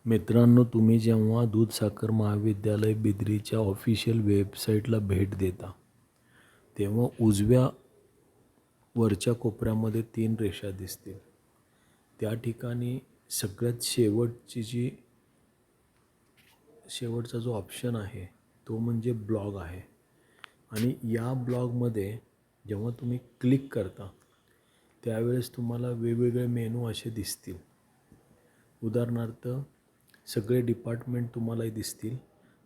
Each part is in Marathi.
मित्रांनो, तुम्ही जेव्हा दूधसागर महाविद्यालय बिद्रीच्या ऑफिशियल वेबसाईटला भेट देता तेव्हा उजव्या वरच्या कोपऱ्यामध्ये 3 रेषा दिसतील. त्या ठिकाणी सगळ्यात शेवटचा जो ऑप्शन आहे तो म्हणजे ब्लॉग आहे. आणि या ब्लॉगमध्ये जेव्हा तुम्ही क्लिक करता त्यावेळेस तुम्हाला वेगवेगळे मेनू असे दिसतील. उदाहरणार्थ सगळे डिपार्टमेंट तुम्हाला दिसतील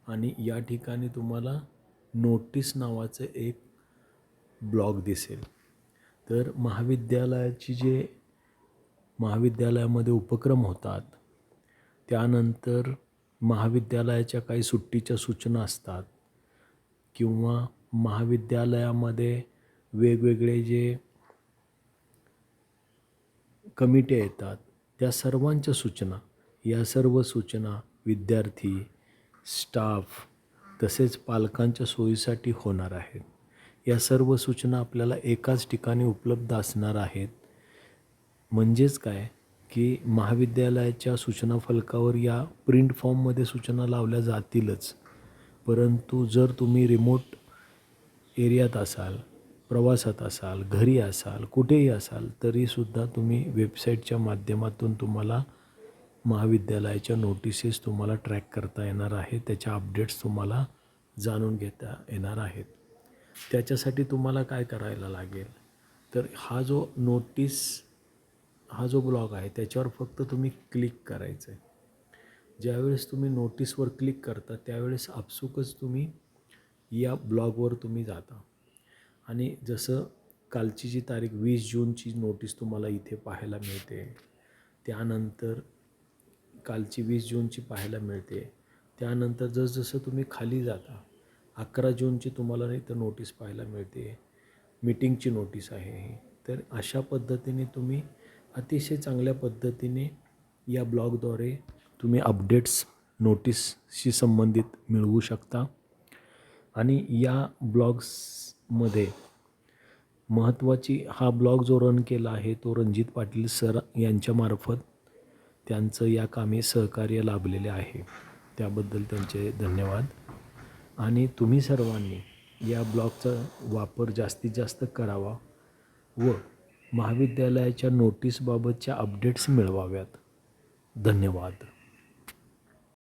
आणि या ठिकाणी तुम्हाला नोटीस नावाचं एक ब्लॉग दिसेल. तर महाविद्यालयामध्ये उपक्रम होतात, त्यानंतर महाविद्यालयाच्या काही सुट्टीच्या सूचना असतात किंवा महाविद्यालयामध्ये वेगवेगळे जे कमिट्या येतात त्या सर्वांच्या सूचना, या सर्व सूचना विद्यार्थी, स्टाफ तसेच पालकांच्या सोयीसाठी होणार आहेत. या सर्व सूचना आपल्याला एकाच ठिकाणी उपलब्ध असणार आहेत. म्हणजेच काय की महाविद्यालयाच्या सूचना फलकावर या प्रिंट फॉर्ममध्ये सूचना लावल्या जातीलच, परंतु जर तुम्ही रिमोट एरियात असाल, प्रवासात असाल, घरी असाल, कुठेही असाल तरीसुद्धा तुम्ही वेबसाईटच्या माध्यमातून तुम्हाला महाविद्यालयाच्या नोटिसेस तुम्हाला ट्रॅक करता येणार आहे. त्याच्या अपडेट्स तुम्हाला जाणून घेता येणार आहेत. त्याच्यासाठी तुम्हाला काय करायला लागेल तर हा जो ब्लॉग आहे त्याच्यावर फक्त तुम्ही क्लिक करायचं आहे. ज्यावेळेस तुम्ही नोटीसवर क्लिक करता त्यावेळेस आपसुकच तुम्ही या ब्लॉगवर तुम्ही जाता आणि जसं कालची जी तारीख 20 जूनची नोटीस तुम्हाला इथे पाहायला मिळते, त्यानंतर कालची 20 जूनची पाहायला मिळते. त्यानंतर जसजसं तुम्ही खाली जाता 11 जूनची तुम्हाला इथं नोटीस पाहायला मिळते. मीटिंगची नोटीस आहे ही. तर अशा पद्धतीने तुम्ही अतिशय चांगल्या पद्धतीने या ब्लॉगद्वारे तुम्ही अपडेट्स नोटीसशी संबंधित मिळवू शकता. आणि या ब्लॉग्समध्ये महत्त्वाची हा ब्लॉग जो रन केला आहे तो रणजित पाटील सर यांच्यामार्फत त्यांचं या कामी सहकार्य लाभलेले आहे. त्याबद्दल त्यांचे धन्यवाद. आणि तुम्ही सर्वांनी या ब्लॉगचा वापर जास्तीत जास्त करावा व महाविद्यालयाच्या नोटीसबाबतच्या अपडेट्स मिळवाव्यात. धन्यवाद.